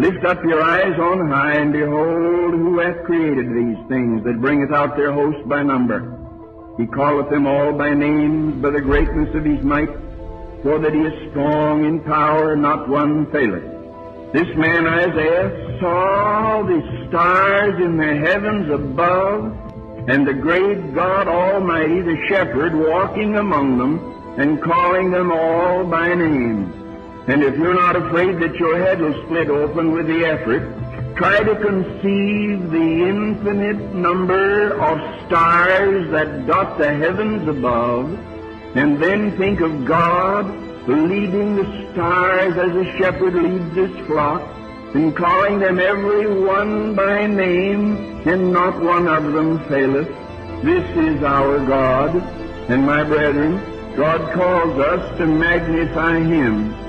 Lift up your eyes on high, and behold, who hath created these things, that bringeth out their host by number. He calleth them all by names, by the greatness of his might, for that he is strong in power, not one faileth. This man Isaiah saw the stars in the heavens above, and the great God Almighty, the shepherd, walking among them, and calling them all by name. And if you're not afraid that your head will split open with the effort, try to conceive the infinite number of stars that dot the heavens above, and then think of God leading the stars as a shepherd leads his flock, and calling them every one by name, and not one of them faileth. This is our God. And my brethren, God calls us to magnify Him.